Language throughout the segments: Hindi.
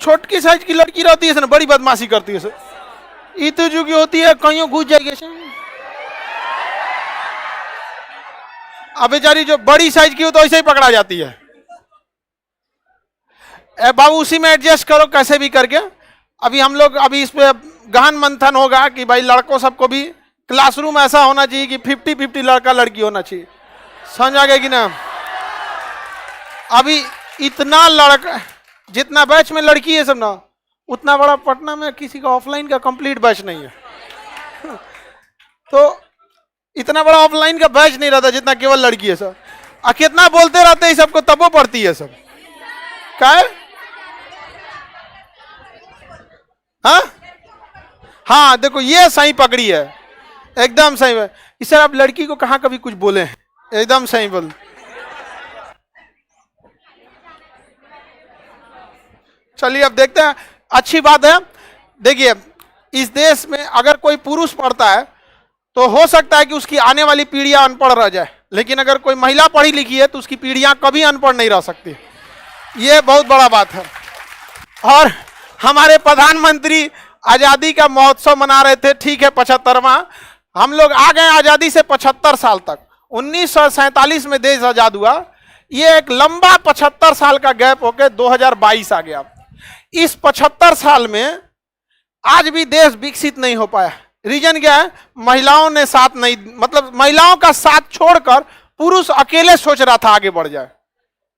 छोटकी साइज की लड़की रहती है ना, बड़ी बदमाशी करती है सर। इतजू की होती है, कहीं घुस जाएगी सर। अब बेचारी जो बड़ी साइज की हो तो ऐसे ही पकड़ा जाती है। बाबू उसी में एडजस्ट करो कैसे भी करके। अभी हम लोग अभी इस पे गहन मंथन होगा कि भाई लड़कों सबको भी क्लासरूम ऐसा होना चाहिए कि 50-50 लड़का लड़की होना चाहिए। समझ आ गए कि ना? अभी इतना लड़का, जितना बैच में लड़की है सब ना, उतना बड़ा पटना में किसी का ऑफलाइन का कंप्लीट बैच नहीं है। तो इतना बड़ा ऑफलाइन का बैच नहीं रहता जितना केवल लड़की है सब। कितना बोलते रहते हैं सबको, तबो पड़ती है सब। क्या है? हाँ देखो ये सही पकड़ी है, एकदम सही है। सर आप लड़की को कहाँ कभी कुछ बोले हैं? एकदम सही बोल। चलिए अब देखते हैं। अच्छी बात है। देखिए इस देश में अगर कोई पुरुष पढ़ता है तो हो सकता है कि उसकी आने वाली पीढ़ियां अनपढ़ रह जाए, लेकिन अगर कोई महिला पढ़ी लिखी है तो उसकी पीढ़ियां कभी अनपढ़ नहीं रह सकती। ये बहुत बड़ा बात है। और हमारे प्रधानमंत्री आजादी का महोत्सव मना रहे थे, ठीक है 75वां। हम लोग आ गए आजादी से 75 साल तक। 1947 में देश आजाद हुआ। ये एक लंबा 75 साल का गैप होकर 2022 आ गया। इस 75 साल में आज भी देश विकसित नहीं हो पाया। रीजन क्या है? महिलाओं ने साथ नहीं, मतलब महिलाओं का साथ छोड़कर पुरुष अकेले सोच रहा था आगे बढ़ जाए।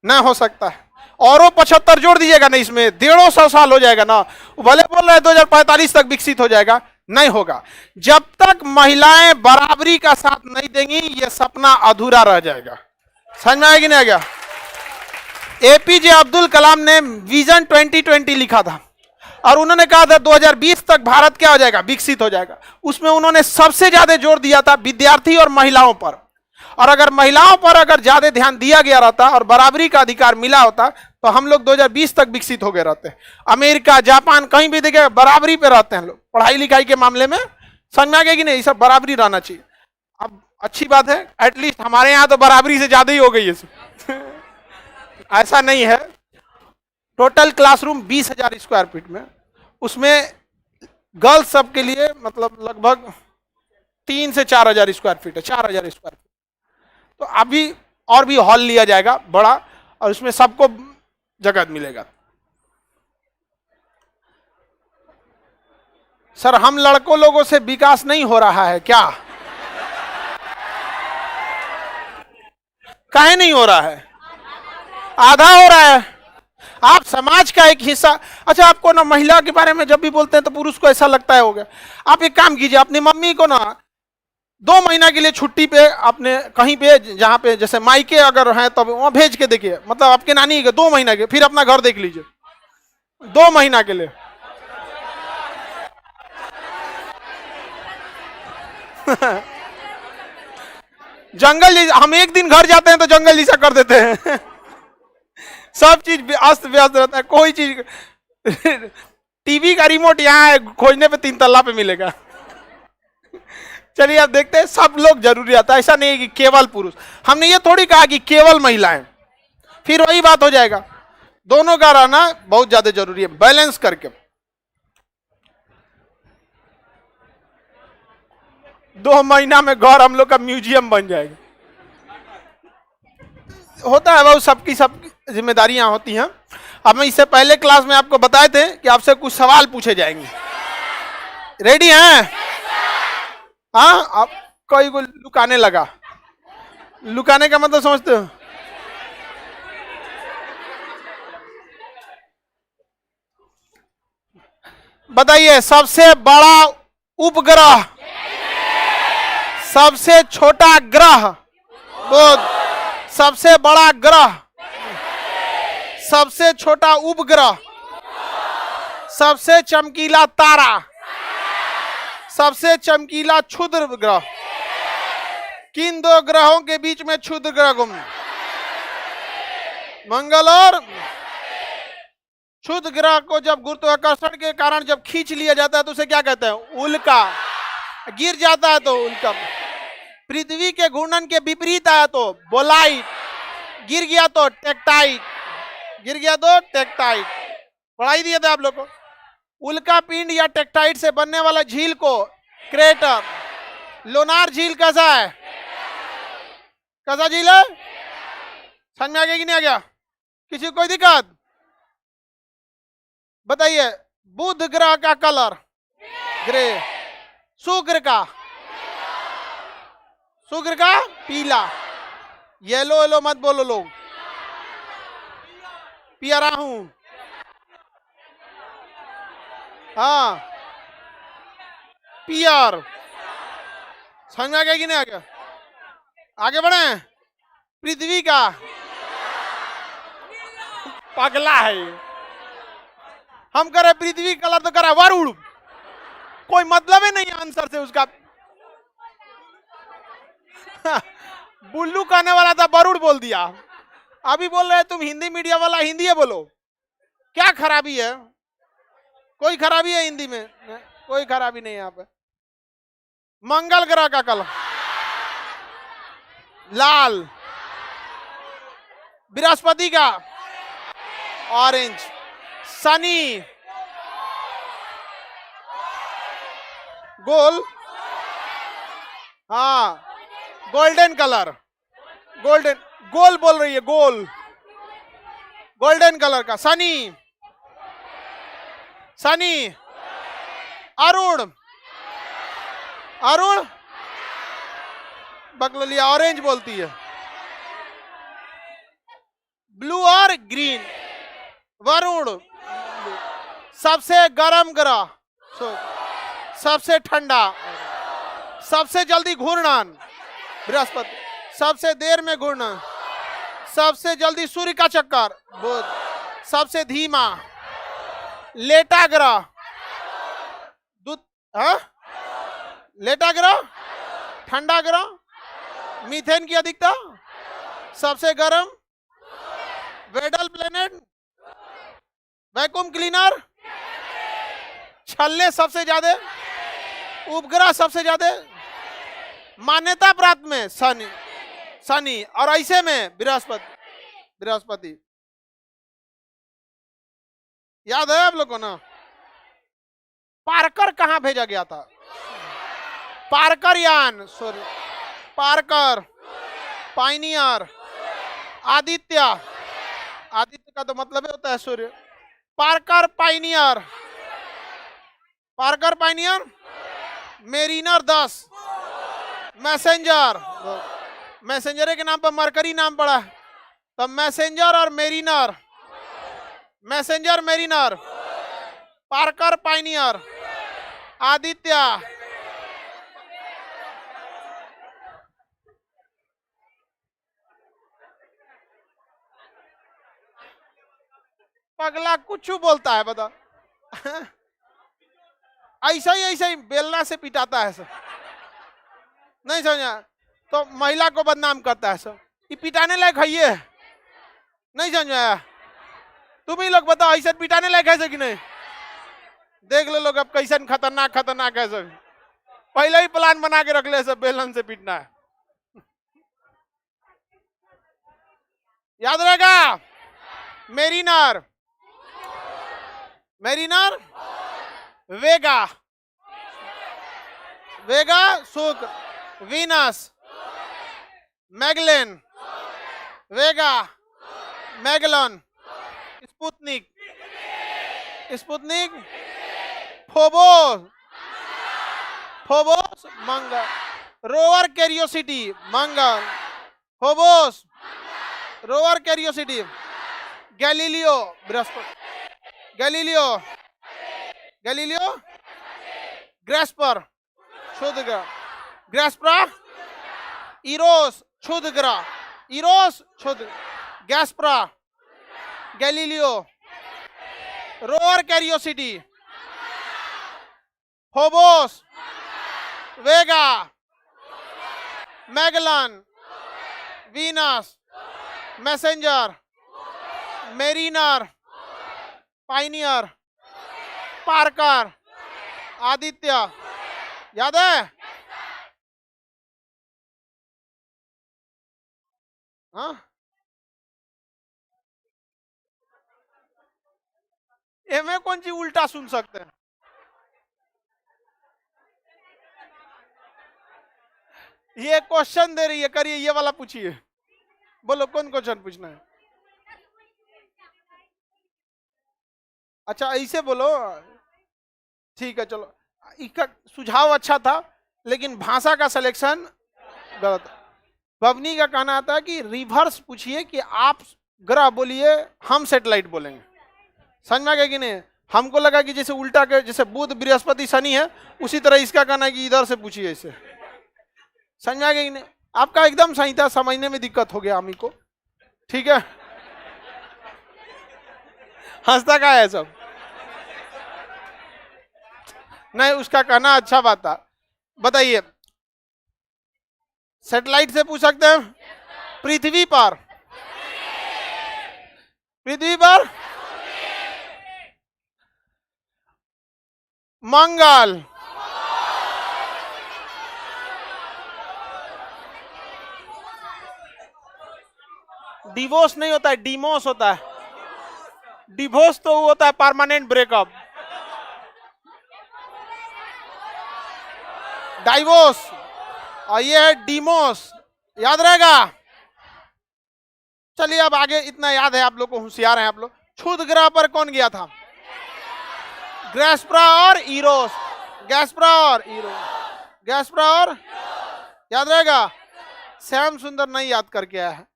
न हो सकता है। और वो 75 जोड़ दीजिएगा ना, इसमें 150 साल हो जाएगा ना। भले बोल रहे 2045 तक विकसित हो जाएगा, नहीं होगा। जब तक महिलाएं बराबरी का साथ नहीं देंगी ये सपना अधूरा रह जाएगा। समझ में आएगी नहीं? आ गया? एपीजे अब्दुल कलाम ने विजन 2020 लिखा था और उन्होंने कहा था 2020 तक भारत क्या हो जाएगा? विकसित हो जाएगा। उसमें उन्होंने सबसे ज्यादा जोर दिया था विद्यार्थी और महिलाओं पर। और अगर महिलाओं पर अगर ज्यादा ध्यान दिया गया रहता और बराबरी का अधिकार मिला होता तो हम लोग 2020 तक विकसित हो गए रहते। अमेरिका, जापान, कहीं भी देखे बराबरी पे रहते हैं लोग पढ़ाई लिखाई के मामले में। समझ में आ गया कि नहीं? सब बराबरी रहना चाहिए। अब अच्छी बात है, एटलीस्ट हमारे यहाँ तो बराबरी से ज्यादा ही हो गई है। ऐसा नहीं है। टोटल क्लासरूम 20,000 स्क्वायर फीट में, उसमें गर्ल्स सब के लिए मतलब लगभग 3 से 4,000 स्क्वायर फीट है। 4,000 स्क्वायर फीट। तो अभी और भी हॉल लिया जाएगा बड़ा और उसमें सबको जगह मिलेगा। सर हम लड़कों लोगों से विकास नहीं हो रहा है क्या? काहे नहीं हो रहा है? आधा हो रहा है। आप समाज का एक हिस्सा। अच्छा आपको ना महिला के बारे में जब भी बोलते हैं तो पुरुष को ऐसा लगता है हो गया। आप एक काम कीजिए, अपनी मम्मी को ना 2 महीना के लिए छुट्टी पे अपने कहीं पे, जहां पे जैसे मायके अगर हैं तब वहां भेज के देखिए, मतलब आपके नानी के 2 महीना के, फिर अपना घर देख लीजिए 2 महीना के लिए। जंगल, हम एक दिन घर जाते हैं तो जंगल जैसा कर देते हैं। सब चीज अस्त व्यस्त रहता है। कोई चीज टीवी का रिमोट यहाँ है, खोजने पे 3 तल्ला पे मिलेगा। चलिए अब देखते हैं। सब लोग जरूरी आता है, ऐसा नहीं है कि केवल पुरुष। हमने ये थोड़ी कहा कि केवल महिलाएं, फिर वही बात हो जाएगा। दोनों का रहना बहुत ज्यादा जरूरी है, बैलेंस करके। 2 महीना में घर हम लोग का म्यूजियम बन जाएगा। होता है वो, सबकी सब जिम्मेदारियां होती हैं। हम इससे पहले क्लास में आपको बताए थे कि आपसे कुछ सवाल पूछे जाएंगे। रेडी हैं? हाँ, आप कोई को लुकाने लगा। लुकाने का मतलब समझते हो? बताइए सबसे बड़ा उपग्रह, सबसे छोटा ग्रह, वो सबसे बड़ा ग्रह, सबसे छोटा उपग्रह, सबसे चमकीला तारा, सबसे चमकीला क्षुद्र ग्रह। किन 2 ग्रहों के बीच में क्षुद्र ग्रह घूम? मंगल और क्षुद्र ग्रह को जब गुरुत्वाकर्षण के कारण जब खींच लिया जाता है तो उसे क्या कहते हैं? उल्का। गिर जाता है तो उल्का। पृथ्वी के घूर्णन के विपरीत आया तो बोलाइट। गिर गया तो टेक्टाइट। गिर गया तो टेक्टाइट। पढ़ाई दिए थे आप लोग को। उल्का पिंड या टेक्टाइट से बनने वाला झील को क्रेटर। लोनार झील कैसा है? कैसा झील है? समझ में आ गया कि नहीं आ गया? किसी को कोई दिक्कत? बताइए। बुध ग्रह का कलर ग्रे, शुक्र का पीला। येलो येलो मत बोलो लोग, पिया रहा हूं। हाँ पियर। समझ में आ गया कि नहीं आ गया? आगे बढ़े। पृथ्वी का, पगला है ये। हम करे पृथ्वी कलर तो करा वरुण, कोई मतलब ही नहीं आंसर से उसका। बुल्लू कहने वाला था वरुण बोल दिया। अभी बोल रहे तुम हिंदी मीडियम वाला हिंदी है बोलो। क्या खराबी है? कोई खराबी है हिंदी में? कोई खराबी नहीं है यहाँ पे। मंगल ग्रह का कलर लाल, बृहस्पति का ऑरेंज, शनि गोल, हाँ गोल्डन कलर, गोल्डन गोल बोल रही है, गोल गोल्डन कलर का शनि। अरुण, बकलोलिया ऑरेंज बोलती है। ब्लू और ग्रीन। वरुण सबसे गर्म ग्रह, सबसे ठंडा, सबसे जल्दी घूर्णन बृहस्पति, सबसे देर में घूर्णन, सबसे जल्दी सूर्य का चक्कर बुध, सबसे धीमा लेटा ग्रह लेटा ग्रह, ठंडा ग्रह, मीथेन की अधिकता, सबसे गर्म वेडल प्लेनेट, वैक्यूम क्लीनर, छल्ले सबसे ज्यादा, उपग्रह सबसे ज्यादा, मान्यता प्राप्त में शनि और ऐसे में बृहस्पति। याद है आप लोग को ना? पार्कर कहां भेजा गया था? पार्कर यान, सॉरी पार्कर, पाइनियर, आदित्य का तो मतलब ही होता है सूर्य। पार्कर पाइनियर, मेरिनर 10, मैसेंजर के नाम पर मरकरी नाम पड़ा, तो मैसेंजर और मेरिनर, पार्कर पाइनियर, आदित्य, पगला कुछ बोलता है बता। ऐसा ही बेलना से पिटाता है सब, नहीं समझा? तो महिला को बदनाम करता है सब, ये पिटाने लायक है ये? नहीं समझा? तुम ही लोग बताओ, ऐसा पिटाने लायक है कि नहीं? देख लो लोग अब कैसे खतरनाक है सब। पहले ही प्लान बना के रख ले सब, बेलन से पीटना है। याद रहेगा। मेरिनर, वेगा शुक्र, Venus, Magellan, Vega, Magellan, Sputnik, Phobos मंगल, रोवर कैरियोसिटी मंगल, फोबोस रोवर कैरियोसिटी, गैलीलियो बृहस्पति, गैलीलियो ग्रेस्पर शुद्ध ग्रह, ग्रेस्परा इरोस शुद्ध ग्रह, Gaspra, Galileo, rover Curiosity, Phobos, Vega, Magellan, Venus, Messenger, Mariner, Pioneer, Parker, Aditya. याद है? हाँ एमे कौन सी उल्टा सुन सकते हैं? ये क्वेश्चन दे रही है, करिए ये वाला पूछिए, बोलो कौन क्वेश्चन पूछना है? अच्छा ऐसे बोलो, ठीक है चलो, इसका सुझाव अच्छा था लेकिन भाषा का सिलेक्शन गलत। बबनी का कहना आता है कि रिवर्स पूछिए कि आप ग्रह बोलिए, हम सैटेलाइट बोलेंगे। समझ में आ गया कि नहीं? हमको लगा कि जैसे उल्टा के, जैसे बुध बृहस्पति शनि है, उसी तरह इसका कहना है कि इधर से पूछिए इसे। समझ में आ गया कि नहीं? आपका एकदम सही था, समझने में दिक्कत हो गया हमी को, ठीक है। हंसता का है सब? नहीं, उसका कहना अच्छा बात था। बताइए, सैटेलाइट से पूछ सकते हैं? पृथ्वी पर, पृथ्वी पर मंगल, डिवोर्स नहीं होता है, डिमोस होता है। डिवोर्स तो होता है परमानेंट ब्रेकअप, डाइवोर्स, और ये है डिमोस, याद रहेगा। चलिए अब आगे, इतना याद है आप लोग को, होशियार हैं आप लोग। क्षुद्र ग्रह पर कौन गया था? गैस्प्रा और इरोस, गैस्प्रा और इरोस, गैस्प्रा और, याद रहेगा। श्याम सुंदर नहीं याद करके आया है,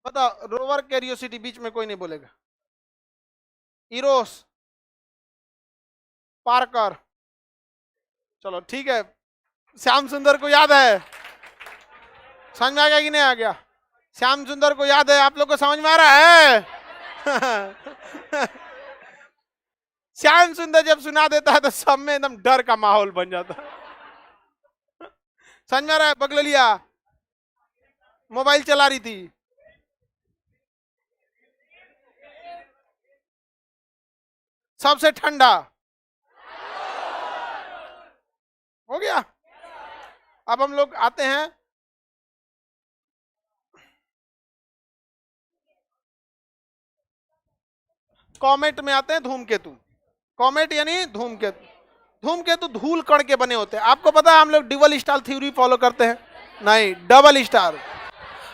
पता, रोवर क्यूरियोसिटी, बीच में कोई नहीं बोलेगा। इरोस, पार्कर, चलो ठीक है, श्याम सुंदर को याद है। समझ में आ गया कि नहीं आ गया? श्याम सुंदर को याद है, आप लोग को समझ में आ रहा है? श्याम सुंदर जब सुना देता है तो सब में एकदम डर का माहौल बन जाता है। समझ में आ रहा है? बगलिया मोबाइल चला रही थी, सबसे ठंडा हो गया। अब हम लोग आते हैं कॉमेट में, आते हैं धूमकेतु। कॉमेट यानी धूमकेतु। धूमकेतु धूल कण के बने होते हैं। आपको पता है हम लोग डबल स्टार थ्योरी फॉलो करते हैं? नहीं, डबल स्टार।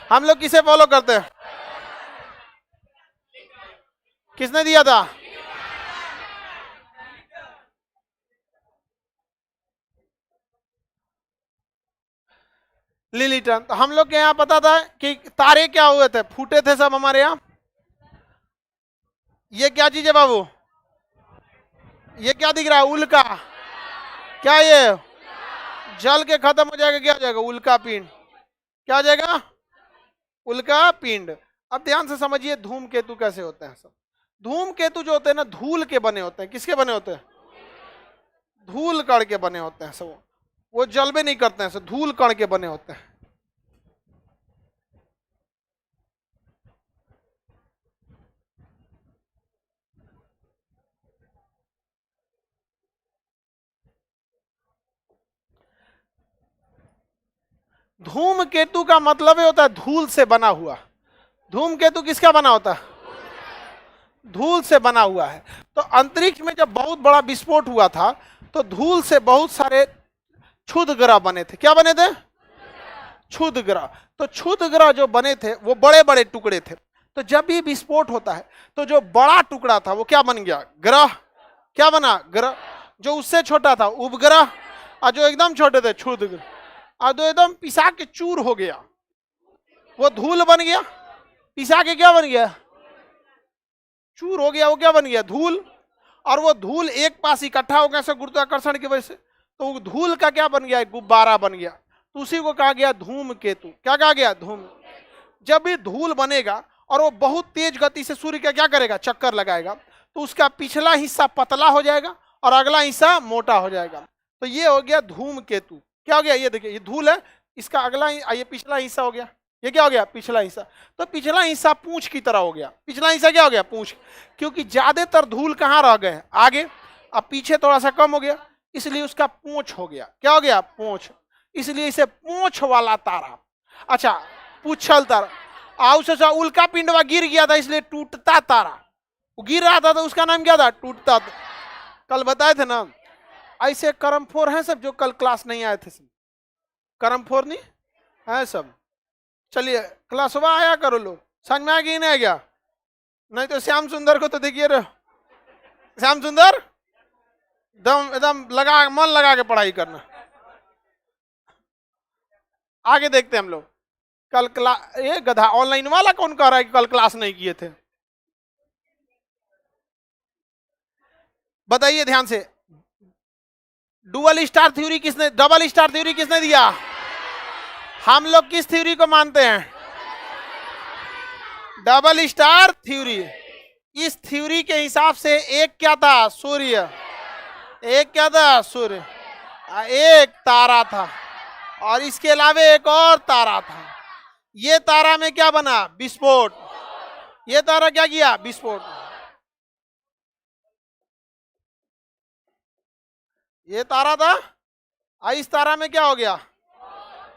हम लोग किसे फॉलो करते हैं? किसने दिया था? लिलीटन। तो हम लोग के यहाँ पता था कि तारे क्या हुए थे, फूटे थे सब हमारे यहाँ। ये क्या चीज है बाबू? ये क्या दिख रहा है? उल्का। क्या ये? जल के खत्म हो जाएगा, क्या हो जाएगा? उल्का पिंड। क्या हो जाएगा? उल्का पिंड। अब ध्यान से समझिए धूमकेतु कैसे होते हैं सब। धूमकेतु जो होते हैं ना, धूल के बने होते हैं। किसके बने होते हैं? धूल कण के बने होते हैं सब। वो जलबे नहीं करते हैं, सब धूल कण के बने होते हैं। धूमकेतु का मतलब ये होता है धूल से बना हुआ। धूमकेतु किसका बना होता है? धूल से बना हुआ है। तो अंतरिक्ष में जब बहुत बड़ा विस्फोट हुआ था तो धूल से बहुत सारे क्षुद्र ग्रह बने थे। क्या बने थे? क्षुद्र ग्रह। तो क्षुद्र ग्रह जो बने थे वो बड़े बड़े टुकड़े थे। तो जब भी विस्फोट होता है तो जो बड़ा टुकड़ा था वो क्या बन गया? ग्रह। क्या बना? ग्रह। जो उससे छोटा था उपग्रह, और जो एकदम छोटे थे क्षुद्र ग्रह। और जो एकदम पिसा के चूर हो गया वो धूल बन गया। पिसा के क्या बन गया? चूर हो गया। वो क्या बन गया? धूल। और वो धूल एक पास इकट्ठा हो गया गुरुत्वाकर्षण की वजह से, तो धूल का क्या बन गया? गुब्बारा बन गया। तो उसी को कहा गया धूमकेतु। क्या कहा गया? धूम। जब भी धूल बनेगा और वो बहुत तेज गति से सूर्य का क्या करेगा? चक्कर लगाएगा, तो उसका पिछला हिस्सा पतला हो जाएगा और अगला हिस्सा मोटा हो जाएगा। तो ये हो गया धूमकेतु। क्या हो गया? ये देखिए, ये धूल है, इसका अगला ये पिछला हिस्सा हो गया। ये क्या हो गया? पिछला हिस्सा। तो पिछला हिस्सा पूंछ की तरह हो गया। पिछला हिस्सा क्या हो गया? पूंछ। क्योंकि ज्यादातर धूल कहाँ रह गए? आगे। अब पीछे थोड़ा सा कम हो गया, इसलिए उसका पूंछ हो गया। क्या हो गया? पूंछ। इसलिए इसे पूंछ वाला तारा। अच्छा, पूछल तारा। उल्का पिंडवा गिर गया था इसलिए टूटता तारा। वो गिर रहा था तो उसका नाम क्या था? टूटता था। कल बताए थे ना। ऐसे कर्मफोर हैं सब जो कल क्लास नहीं आए थे सब। कर्मफोर नहीं है सब। चलिए क्लास हुआ आया करो लोग, समझ में आ गई नहीं आ गया? नहीं तो श्याम सुंदर को तो देखिए रहे, श्याम सुंदर एकदम एकदम लगा मन लगा के पढ़ाई करना। आगे देखते हैं हम लोग। कल क्लास, ये गधा ऑनलाइन वाला कौन कह रहा है कि कल क्लास नहीं किए थे? बताइए ध्यान से। डबल स्टार थ्योरी किसने दिया? हम लोग किस थ्योरी को मानते हैं? Double star theory. इस थ्योरी के हिसाब से एक क्या था? सूर्य। एक क्या था? सूर्य। एक तारा था और इसके अलावा एक और तारा था। ये तारा में क्या बना? विस्फोट। ये तारा क्या किया? विस्फोट। ये तारा था और इस तारा में क्या हो गया?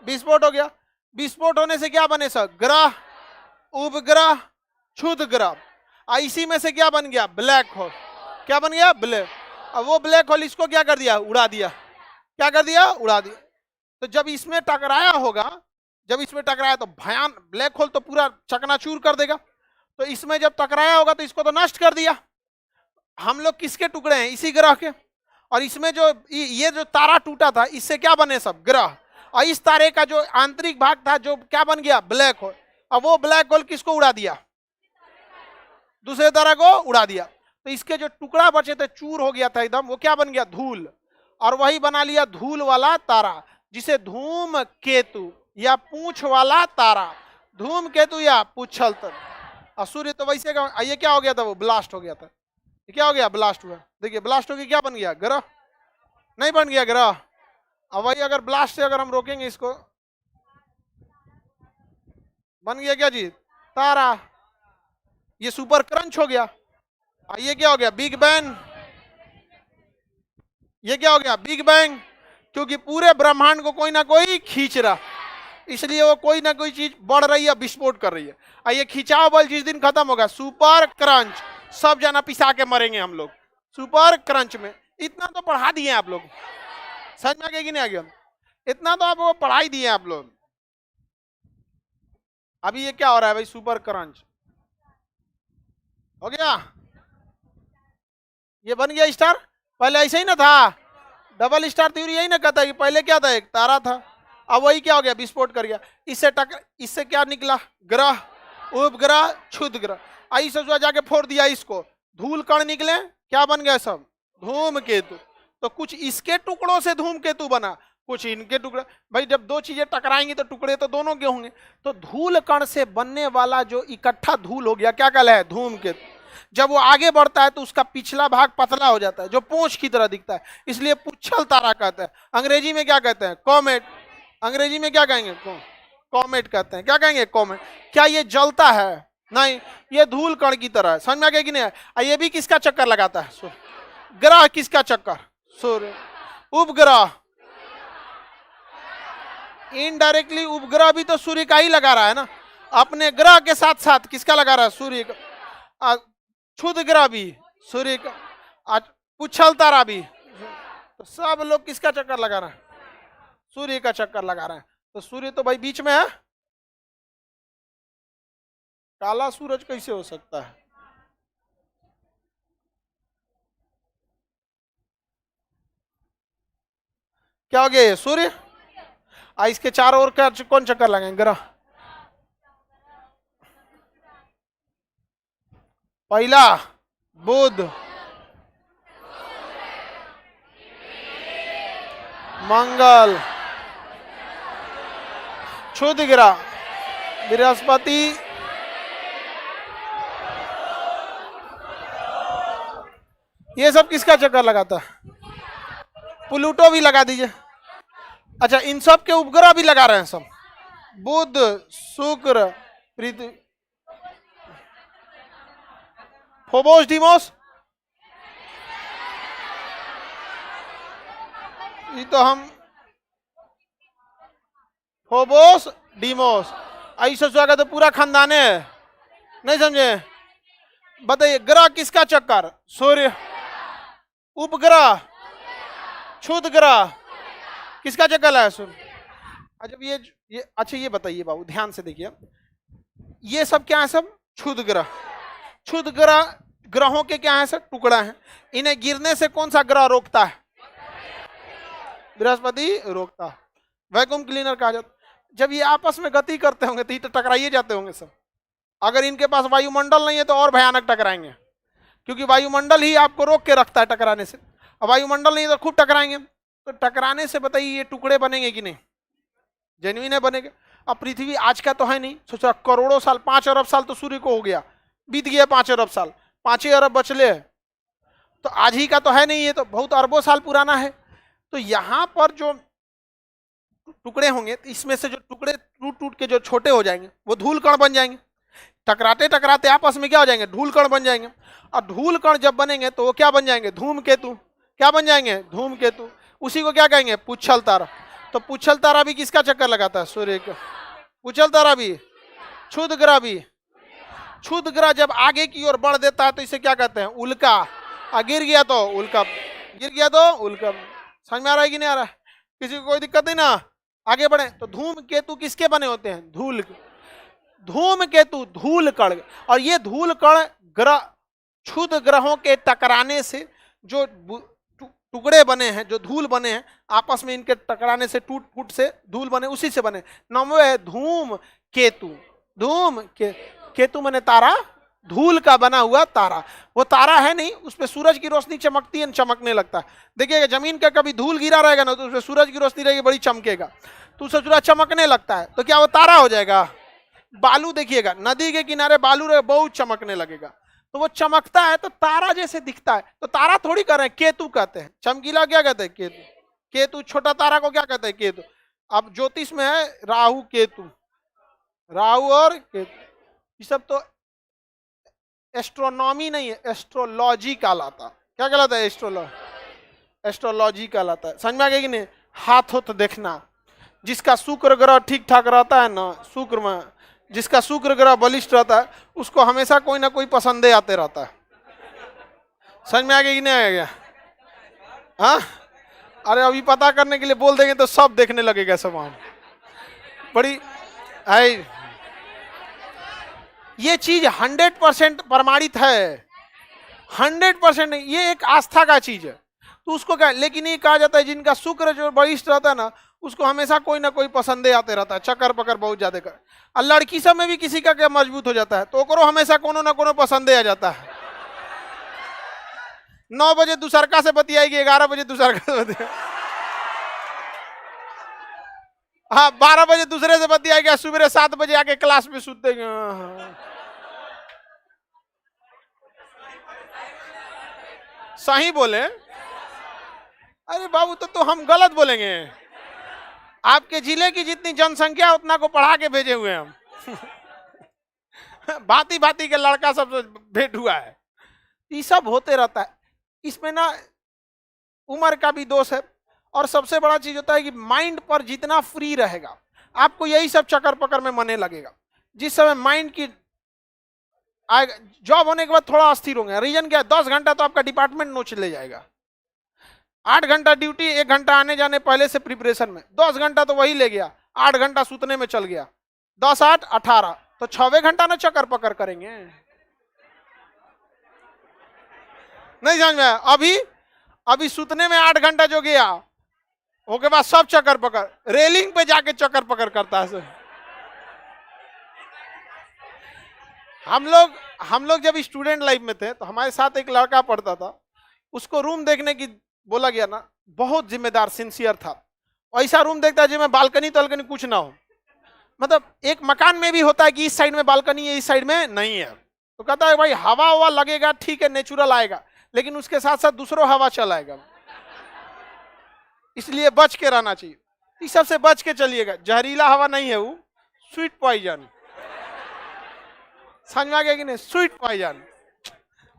विस्फोट हो गया। विस्फोट होने से क्या बने सर? ग्रह, उपग्रह, क्षुद्र ग्रह। इसी में से क्या बन गया? Black hole. क्या बन गया? ब्लैक। अब वो ब्लैक होल इसको क्या कर दिया? उड़ा दिया। क्या कर दिया? उड़ा दिया। तो जब इसमें टकराया होगा, जब इसमें टकराया तो भयान ब्लैक होल तो पूरा चकनाचूर कर देगा। तो इसमें जब टकराया होगा तो इसको तो नष्ट कर दिया। हम लोग किसके टुकड़े हैं? इसी ग्रह के। और इसमें जो ये जो तारा टूटा था इससे क्या बने? सब ग्रह। और इस तारे का जो आंतरिक भाग था जो क्या बन गया? Black hole. अब वो ब्लैक होल किसको उड़ा दिया? दूसरे तारा को उड़ा दिया। तो इसके जो टुकड़ा बचे थे, चूर हो गया था एकदम, वो क्या बन गया? धूल। और वही बना लिया धूल वाला तारा, जिसे धूम केतु या पूंछ वाला तारा, धूम केतु या पूछल तारा। और सूर्य तो वैसे का, ये क्या हो गया था? वो ब्लास्ट हो गया था। ये क्या हो गया? ब्लास्ट हुआ। देखिए ब्लास्ट हो गया, क्या बन गया? ग्रह। नहीं बन गया ग्रह। अब वही अगर ब्लास्ट से अगर हम रोकेंगे इसको, बन गया क्या जी? तारा। ये सुपर क्रंच हो गया। ये क्या हो गया? Big bang. ये क्या हो गया? Big bang. क्योंकि पूरे ब्रह्मांड को कोई ना कोई खींच रहा, इसलिए वो कोई ना कोई चीज बढ़ रही है, विस्फोट कर रही है। ये खिंचाव बल जिस दिन खत्म होगा, सुपर क्रंच, सब जना पिसा के मरेंगे हम लोग सुपर क्रंच में। इतना तो पढ़ा दिए आप लोग, समझ में आ गया कि नहीं आ गया? इतना तो आपको पढ़ाई दिए आप लोग। अभी ये क्या हो रहा है भाई? सुपर क्रंच हो गया। ये बन गया स्टार। पहले ऐसे ही ना था? डबल स्टार थ्योरी यही ना कहता है कि पहले क्या था? एक तारा था, अब वही क्या हो गया? विस्फोट कर गया। इससे क्या निकला? ग्रह, उपग्रह, क्षुद्र ग्रह। आई सोचा जाके फोड़ दिया इसको, धूल कण निकले, क्या बन गया? सब धूम केतु। तो कुछ इसके टुकड़ों से धूम केतु बना, कुछ इनके टुकड़े। भाई जब दो चीजें टकराएंगी तो टुकड़े तो दोनों के होंगे। तो धूल कण से बनने वाला जो इकट्ठा धूल हो गया, क्या कहला है? धूम केतु। जब वो आगे बढ़ता है तो उसका पिछला भाग पतला हो जाता है, जो पूंछ की तरह दिखता है, इसलिए पुच्छल तारा कहते हैं। अंग्रेजी में क्या कहते हैं? कॉमेट। अंग्रेजी में क्या कहेंगे? कॉमेट कहते हैं। क्या कहेंगे? कॉमेट। क्या ये जलता है? नहीं, ये धूल कण की तरह है। समझ में आ गया कि नहीं? ये भी किसका चक्कर लगाता है? ग्रह। किसका चक्कर? सूर्य। उपग्रह, इनडायरेक्टली उपग्रह भी तो सूर्य का ही लगा रहा है ना। अपने ग्रह के साथ साथ किसका लगा रहा है? सूर्य का। क्षुद्र ग्रह भी सूर्य का, पुच्छल तारा भी। तो सब लोग किसका चक्कर लगा रहे हैं? सूर्य का चक्कर लगा रहे हैं। तो सूर्य तो भाई बीच में है। काला सूरज कैसे हो सकता है? क्या हो गया? ये सूर्य। इसके चारों ओर का कौन चक्कर लगाएंगे? ग्रह। पहला बुध, मंगल, क्षुद्र ग्रह बृहस्पति, ये सब किसका चक्कर लगाता है? प्लूटो भी लगा दीजिए। अच्छा, इन सब के उपग्रह भी लगा रहे हैं सब। बुध, शुक्र, पृथ्वी, फोबोस, डिमोस। ये तो हम फोबोस, डिमोस, ऐसा सोचा तो पूरा खानदान है, नहीं समझे? बताइए, ग्रह किसका चक्कर? सूर्य। उपग्रह, क्षुद्र ग्रह किसका चक्कर है? सूर्य। अच्छा ये अच्छा ये बताइए बाबू, ध्यान से देखिए, ये सब क्या है? सब क्षुद्र ग्रह। क्षुद्र ग्रह, ग्रहों के क्या है? सब टुकड़ा है। इन्हें गिरने से कौन सा ग्रह रोकता है? बृहस्पति रोकता है। वैक्यूम क्लीनर कहा जाता। जब ये आपस में गति करते होंगे तो ये तो टकराइए जाते होंगे सब। अगर इनके पास वायुमंडल नहीं है तो और भयानक टकराएंगे, क्योंकि वायुमंडल ही आपको रोक के रखता है टकराने से। अब वायुमंडल नहीं तो खूब टकराएंगे, तो टकराने से बताइए ये टुकड़े बनेंगे कि नहीं? जेन्युइन है, बनेंगे। अब पृथ्वी आज का तो है नहीं, सोचा करोड़ों साल, 5 अरब साल तो सूर्य को हो गया, बीत गया 5 अरब साल, 5 अरब बचले, तो आज ही का तो है नहीं, ये तो बहुत अरबों साल पुराना है। तो यहां पर जो टुकड़े होंगे, तो इसमें से जो टुकड़े टूट टूट के जो छोटे हो जाएंगे वो धूल कण बन जाएंगे। टकराते टकराते आपस में क्या हो जाएंगे? धूल कण बन जाएंगे। और धूल कण जब बनेंगे तो वो क्या बन जाएंगे? धूमकेतु। क्या बन जाएंगे? धूमकेतु। उसी को क्या कहेंगे? पुच्छल तारा। तो पुच्छल तारा भी किसका चक्कर लगाता है? सूर्य का। पुच्छल तारा भी, क्षुद्र ग्रह भी। क्षुद्र ग्रह जब आगे की ओर बढ़ देता है तो इसे क्या कहते हैं? उल्का। गिर गया तो उल्का, गिर गया तो उल्का। समझ में आ रहा है कि नहीं आ रहा है? किसी को कोई दिक्कत नहीं ना? आगे बढ़े तो धूमकेतु किसके बने होते हैं? धूल। धूमकेतु धूल कण। और ये धूल कण ग्रह, क्षुद्र ग्रहों के टकराने से जो टुकड़े बने हैं, जो धूल बने हैं, आपस में इनके टकराने से टूट फूट से धूल बने, उसी से बने। नाम है धूम केतु। धूम केतु माने तारा, धूल का बना हुआ तारा। वो तारा है नहीं, उस पर सूरज की रोशनी चमकती है, चमकने लगता है। देखिएगा जमीन का कभी धूल गिरा रहेगा ना तो उसमें सूरज की रोशनी रहेगी, बड़ी चमकेगा, तो उससे सूरज चमकने लगता है, तो क्या वो तारा हो जाएगा? बालू देखिएगा, नदी के किनारे बालू रहे, बहुत चमकने लगेगा, तो वो चमकता है तो तारा जैसे दिखता है। तो तारा थोड़ी कर रहे हैं, केतु कहते हैं। चमकीला क्या कहते हैं? केतु। केतु छोटा तारा को क्या कहते हैं? केतु। अब ज्योतिष में है राहु केतु, राहु और केतु, ये सब तो एस्ट्रोनॉमी नहीं है, एस्ट्रोलॉजी कहलाता। क्या कहलाता है? एस्ट्रोलॉजी कहलाता है। समझ में आ गया कि नहीं? हाथ होत देखना, जिसका शुक्र ग्रह ठीक ठाक रहता है ना, शुक्र में जिसका शुक्र ग्रह बलिष्ठ रहता है उसको हमेशा कोई ना कोई पसंदे आते रहता है। समझ में आ गया कि नहीं आ गया? हाँ, अरे अभी पता करने के लिए बोल देंगे तो सब देखने लगेगा सामान। बड़ी आई ये चीज 100% प्रमाणित है, 100%। ये एक आस्था का चीज है, तो उसको क्या, लेकिन ये कहा जाता है जिनका शुक्र जो बलिष्ठ रहता है ना, उसको हमेशा कोई ना कोई पसंदे आते रहता है, चक्कर पकड़ बहुत ज्यादा कर। और लड़की सब में भी किसी का क्या मजबूत हो जाता है तो ओकरो हमेशा कोनो ना कोनो पसंदे आ जाता है। 9 बजे दूसरका से बतियाएगी, 11 बजे दूसरका से बतियाएगी, हाँ 12 बजे दूसरे से बतियाएगी, सुबह 7 बजे आके क्लास में सुनते। सही बोले? अरे बाबू तो हम गलत बोलेंगे? आपके जिले की जितनी जनसंख्या उतना को पढ़ा के भेजे हुए हम। भांति भांति के लड़का सब भेंट हुआ है। ये सब होते रहता है। इसमें ना उम्र का भी दोष है, और सबसे बड़ा चीज होता है कि माइंड पर जितना फ्री रहेगा आपको यही सब चक्कर पकड़ में मने लगेगा। जिस समय माइंड की आएगा, जॉब होने के बाद थोड़ा अस्थिर होंगे। रीजन क्या है? 10 घंटा तो आपका डिपार्टमेंट नोच ले जाएगा, 8 घंटा ड्यूटी, 1 घंटा आने जाने पहले से प्रिपरेशन में, 10 घंटा तो वही ले गया, 8 घंटा सूतने में चल गया, 10 8 18, तो 6 घंटा ना चक्कर पकड़ करेंगे। नहीं समझ में? अभी सूतने में 8 घंटा जो गया, उसके बाद सब चक्कर पकड़, रेलिंग पे जाके चक्कर पकड़ करता है। हम लोग जब स्टूडेंट लाइफ में थे तो हमारे साथ एक लड़का पढ़ता था, उसको रूम देखने की बोला गया ना, बहुत जिम्मेदार सिंसियर था। ऐसा रूम देखता है जिसमें बालकनी तलकनी कुछ ना हो, मतलब एक मकान में भी होता है कि इस साइड में बालकनी है, इस साइड में नहीं है, तो कहता है भाई हवा हवा लगेगा ठीक है, नेचुरल आएगा, लेकिन उसके साथ साथ दूसरों हवा चलाएगा, इसलिए बच के रहना चाहिए। इस सबसे बच के चलिएगा, जहरीला हवा नहीं है वो, स्वीट पॉइजन। समझ में आ गया कि नहीं? Sweet poison.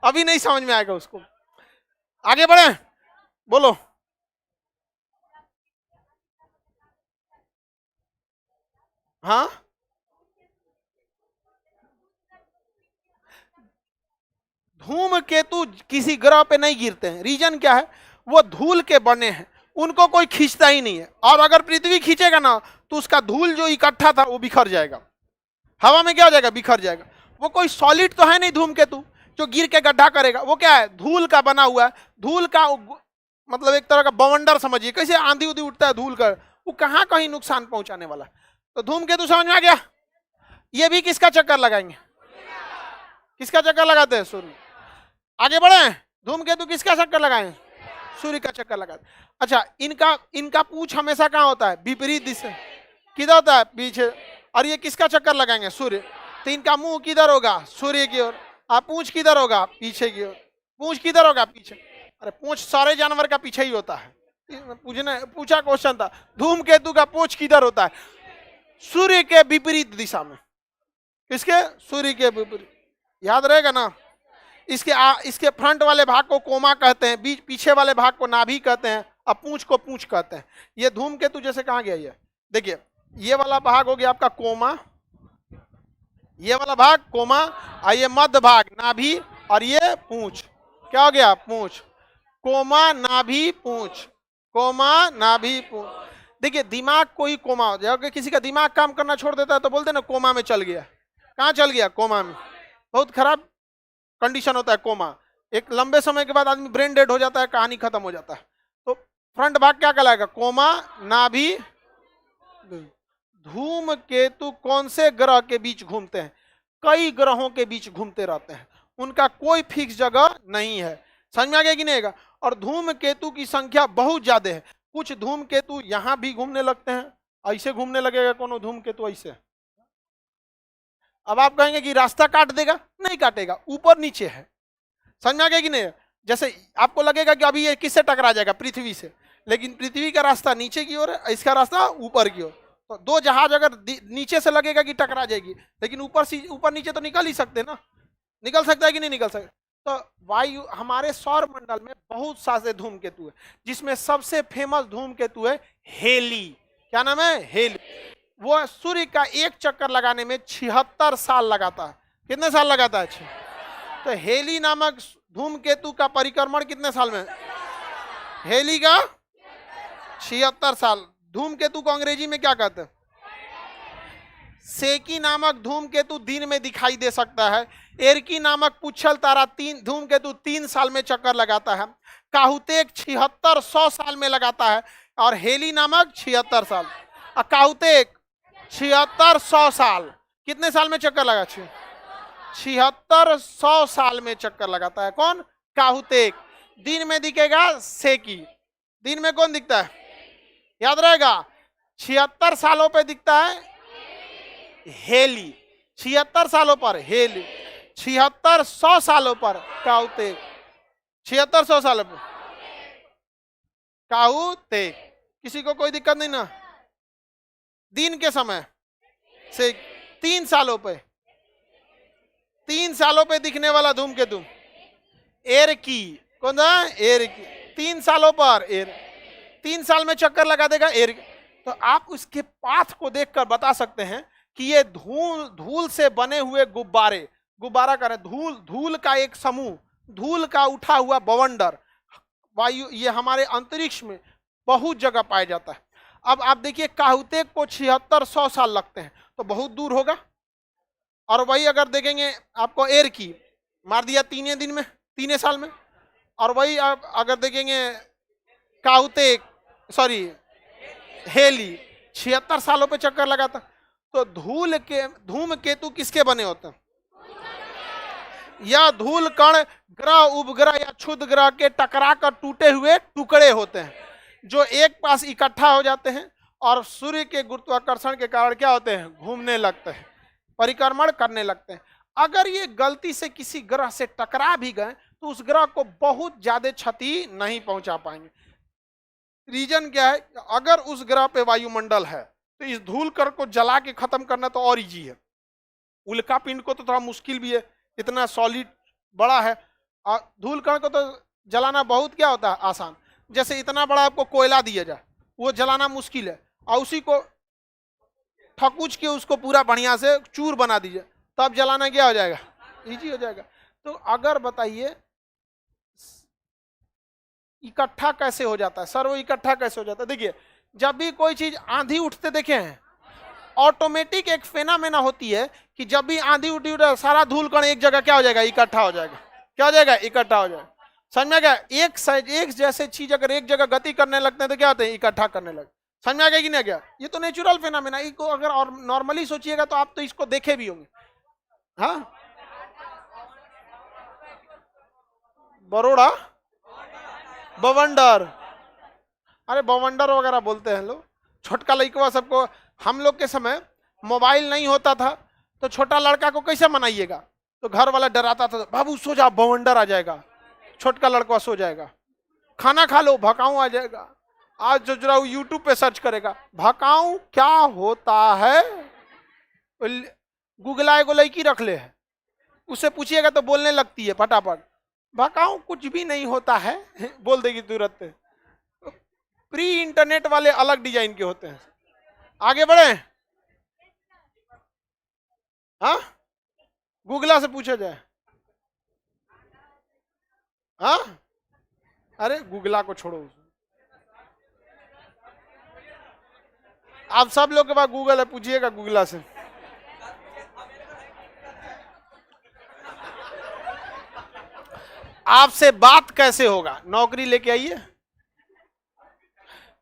अभी नहीं समझ में आएगा उसको। आगे बढ़े, बोलो। हाँ धूमकेतु किसी ग्रह पे नहीं गिरते हैं। रीजन क्या है? वो धूल के बने हैं, उनको कोई खींचता ही नहीं है। और अगर पृथ्वी खींचेगा ना तो उसका धूल जो इकट्ठा था वो बिखर जाएगा, हवा में क्या हो जाएगा? बिखर जाएगा। वो कोई सॉलिड तो है नहीं धूमकेतु जो गिर के गड्ढा करेगा। वो क्या है? धूल का बना हुआ है। धूल का मतलब एक तरह का बवंडर समझिए, कैसे आंधी उधी उठता है धूल का, वो कहाँ कहीं नुकसान पहुंचाने वाला। तो धूमकेतु समझ में आ गया। ये भी किसका चक्कर लगाएंगे? किसका चक्कर लगाते हैं? सूर्य। आगे बढ़े, धूमकेतु किसका चक्कर लगाए? सूर्य का चक्कर लगाते। अच्छा, इनका पूंछ हमेशा कहाँ होता है? विपरीत दिशा। किधर होता है? पीछे। और ये किसका चक्कर लगाएंगे? सूर्य। तो इनका मुंह किधर होगा? सूर्य की ओर। आप पूंछ किधर होगा? पीछे की ओर। पूंछ किधर होगा? पीछे। अरे पूंछ सारे जानवर का पीछे ही होता है। पूछा क्वेश्चन था, धूमकेतु का पूंछ किधर होता है? सूर्य के विपरीत दिशा में। किसके? सूर्य के विपरीत। याद रहेगा ना। इसके फ्रंट वाले भाग को कोमा कहते हैं, बीच पीछे वाले भाग को नाभि कहते हैं, अब पूंछ को पूंछ कहते हैं। ये धूमकेतु जैसे कहाँ गया? ये देखिए, ये वाला भाग हो गया आपका कोमा, ये वाला भाग कोमा, और ये मध्य भाग नाभि, और ये पूंछ। क्या हो गया? पूंछ। कोमा नाभि पूंछ, कोमा नाभि पूंछ। देखिए, दिमाग को ही कोमा हो जाए। किसी का दिमाग काम करना छोड़ देता है तो बोलते ना कोमा में चल गया। कहाँ चल गया? कोमा में। बहुत खराब कंडीशन होता है कोमा। एक लंबे समय के बाद आदमी ब्रेन डेड हो जाता है, कहानी खत्म हो जाता है। तो फ्रंट भाग क्या कहलाएगा? कोमा नाभि। धूमकेतु कौन से ग्रह के बीच घूमते हैं? कई ग्रहों के बीच घूमते रहते हैं, उनका कोई फिक्स जगह नहीं है। समझ में आ गया कि नहीं? और धूमकेतु की संख्या बहुत ज्यादा है। कुछ धूमकेतु यहां भी घूमने लगते हैं, ऐसे घूमने लगेगा कोनो धूमकेतु ऐसे। अब आप कहेंगे कि रास्ता काट देगा, नहीं काटेगा, ऊपर नीचे है। समझ में आ गया कि नहीं? जैसे आपको लगेगा कि अभी ये किससे टकरा जाएगा? पृथ्वी से, लेकिन पृथ्वी का रास्ता नीचे की ओर है, इसका रास्ता ऊपर की ओर। तो दो जहाज अगर नीचे से लगेगा कि टकरा जाएगी, लेकिन ऊपर नीचे तो निकल ही सकते ना। निकल सकता है कि नहीं निकल सकता? तो वायु हमारे सौर मंडल में बहुत सारे धूमकेतु है, जिसमें सबसे फेमस धूमकेतु है हेली। क्या नाम है? हेली। वो सूर्य का एक चक्कर लगाने में 76 साल लगाता है। कितने साल लगाता है? 6। तो हेली नामक धूमकेतु का परिक्रमण कितने साल में? हेली का 76 साल। धूमकेतु को अंग्रेजी में क्या कहते हैं? सेकी नामक धूमकेतु दिन में दिखाई दे सकता है। एरकी नामक पुच्छल तारा धूमकेतु 3 साल में चक्कर लगाता है। काहुतेक 7600 साल में लगाता है, और हेली नामक 76 साल। काहुतेक 7600 साल। कितने साल में चक्कर लगा? 7600 साल में चक्कर लगाता है। कौन? काहुतेक। दिन में दिखेगा सेकी। दिन में कौन दिखता है? याद रहेगा, 76 सालों पे दिखता है हेली। 76 सालों पर हेली, 7600 सालों पर काहुतेक। 7600 सालों पर काहुतेक। किसी को कोई दिक्कत नहीं ना? दिन के समय से 3 सालों पे, 3 सालों पे दिखने वाला धूमकेतु एरकी। कौन सा? एरकी। 3 सालों पर 3 साल में चक्कर लगा देगा एरकी। तो आप उसके पाथ को देखकर बता सकते हैं कि ये धूल से बने हुए गुब्बारा कर धूल का एक समूह, धूल का उठा हुआ बवंडर वायु, ये हमारे अंतरिक्ष में बहुत जगह पाया जाता है। अब आप देखिए, काहुतेक को 7600 साल लगते हैं, तो बहुत दूर होगा। और वही अगर देखेंगे आपको एरकी मार दिया 3 दिन में, 3 साल में। और वही आप अगर देखेंगे काहुतेक, सॉरी हेली, 76 सालों पे चक्कर लगाता। तो धूमकेतु किसके बने होते हैं? या धूल कण ग्रह, उपग्रह या क्षुद्र ग्रह के टकरा कर टूटे हुए टुकड़े होते हैं, जो एक पास इकट्ठा हो जाते हैं और सूर्य के गुरुत्वाकर्षण के कारण क्या होते हैं? घूमने लगते हैं, परिक्रमण करने लगते हैं। अगर ये गलती से किसी ग्रह से टकरा भी गए तो उस ग्रह को बहुत ज्यादा क्षति नहीं पहुंचा पाएंगे। रीजन क्या है? अगर उस ग्रह पे वायुमंडल है तो इस धूल कण को जला के खत्म करना तो और इजी है। उल्का पिंड को तो थोड़ा मुश्किल भी है, इतना सॉलिड बड़ा है। और धूल कण को तो जलाना बहुत क्या होता है? आसान। जैसे इतना बड़ा आपको कोयला दिया जाए, वो जलाना मुश्किल है, और उसी को ठकुच के उसको पूरा बढ़िया से चूर बना दीजिए, तब जलाना क्या हो जाएगा? इजी हो जाएगा। तो अगर बताइए इकट्ठा कैसे हो जाता है सर, वो इकट्ठा कैसे हो जाता है? देखिए, जब भी कोई चीज आंधी उठते देखे हैं, ऑटोमेटिक एक फेनामेना होती है कि जब भी आंधी उठी सारा धूल कण एक जगह क्या हो जाएगा, इकट्ठा हो जाएगा। क्या हो जाएगा? इकट्ठा हो जाएगा। समझ में आ गया? एक जैसे चीज अगर एक जगह गति करने लगते हैं तो क्या होते हैं? इकट्ठा करने लगते। समझ में आ गया कि नहीं आ गया? ये तो नेचुरल फेनामेना। इसको अगर और नॉर्मली सोचिएगा तो आप तो इसको देखे भी होंगे। हाँ, बरोड़ा बवंडर, अरे बवंडर वगैरह बोलते हैं लोग। छोटका लड़का सबको, हम लोग के समय मोबाइल नहीं होता था तो छोटा लड़का को कैसे मनाइएगा? तो घर वाला डराता था, बाबू सो जा, बवंडर आ जाएगा, छोटका लड़का सो जाएगा। खाना खा लो, भकाऊ आ जाएगा। आज जो जरा यूट्यूब पे सर्च करेगा भकाऊ क्या होता है, गूगला एगो लड़की रख ले है, उससे पूछिएगा तो बोलने लगती है फटाफट, भकाऊ कुछ भी नहीं होता है, बोल देगी तुरंत। प्री इंटरनेट वाले अलग डिजाइन के होते हैं। आगे बढ़े, हाँ, गूगला से पूछा जाए। हाँ, अरे गूगला को छोड़ो, आप सब लोग के पास गूगल है, पूछिएगा गूगला से। आपसे बात कैसे होगा? नौकरी लेके आइए,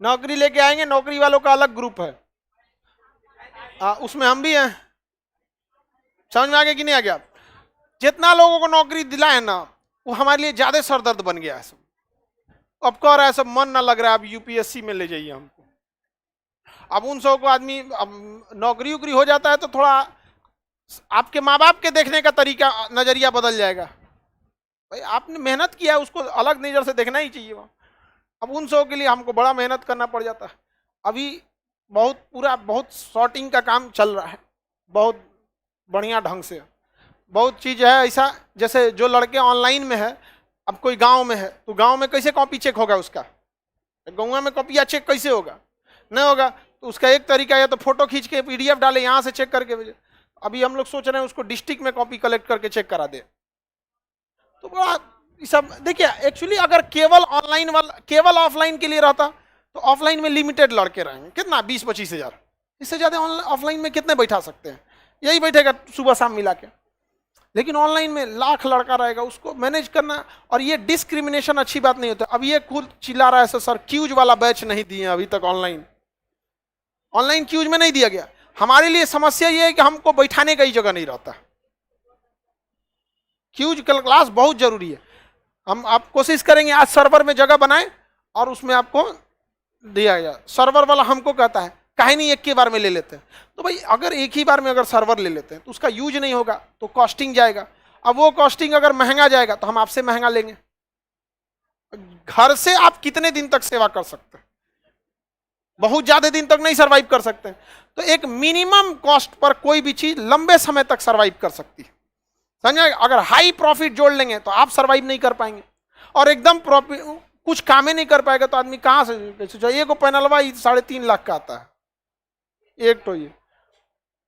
नौकरी लेके आएंगे, नौकरी वालों का अलग ग्रुप है, उसमें हम भी हैं। समझ में आ गया कि नहीं आ गया? जितना लोगों को नौकरी दिलाए ना, वो हमारे लिए ज्यादा सरदर्द बन गया है सब। अब कह रहा है सब मन ना लग रहा है, अब यूपीएससी में ले जाइए हमको। अब उन सबको आदमी, अब नौकरी उकरी हो जाता है तो थोड़ा आपके माँ बाप के देखने का तरीका, नजरिया बदल जाएगा। भाई आपने मेहनत किया है, उसको अलग नजर से देखना ही चाहिए वहाँ। अब उन सबों के लिए हमको बड़ा मेहनत करना पड़ जाता है। अभी बहुत शॉर्टिंग का काम चल रहा है, बहुत बढ़िया ढंग से। बहुत चीज है ऐसा, जैसे जो लड़के ऑनलाइन में है, अब कोई गांव में है तो गांव में कैसे कॉपी चेक होगा उसका? गाँव में कॉपिया चेक कैसे होगा? नहीं होगा। तो उसका एक तरीका है, तो फोटो खींच के पीडीएफ डाले, यहाँ से चेक करके भेजे। अभी हम लोग सोच रहे हैं उसको डिस्ट्रिक्ट में कॉपी कलेक्ट करके चेक करा दे। तो बड़ा सब देखिए, एक्चुअली अगर केवल ऑफलाइन के लिए रहता तो ऑफलाइन में लिमिटेड लड़के रहेंगे, कितना 20-25 हजार, इससे ज्यादा ऑफलाइन में कितने बैठा सकते हैं? यही बैठेगा सुबह शाम मिला के। लेकिन ऑनलाइन में लाख लड़का रहेगा, उसको मैनेज करना। और ये डिस्क्रिमिनेशन अच्छी बात नहीं होता। अब ये खुद चिल्ला रहा है सर क्यूज वाला बैच नहीं दिए अभी तक, ऑनलाइन क्यूज में नहीं दिया गया। हमारे लिए समस्या ये है कि हमको बैठाने का ही जगह नहीं रहता। क्यूज क्लास बहुत जरूरी है। आप कोशिश करेंगे आज सर्वर में जगह बनाए और उसमें आपको दिया गया। सर्वर वाला हमको कहता है काहे नहीं एक ही बार में ले लेते हैं। तो भाई अगर एक ही बार में अगर सर्वर ले लेते हैं तो उसका यूज नहीं होगा, तो कॉस्टिंग जाएगा। अब वो कॉस्टिंग अगर महंगा जाएगा तो हम आपसे महंगा लेंगे। घर से आप कितने दिन तक सेवा कर सकते हैं? बहुत ज्यादा दिन तक नहीं सर्वाइव कर सकते। तो एक मिनिमम कॉस्ट पर कोई भी चीज लंबे समय तक सर्वाइव कर सकती है, समझे? अगर हाई प्रॉफिट जोड़ लेंगे तो आप सर्वाइव नहीं कर पाएंगे, और एकदम प्रॉफिट कुछ काम ही नहीं कर पाएगा तो आदमी कहां से पैसे? एक पैनलवा 3.5 लाख का आता है एक, तो ये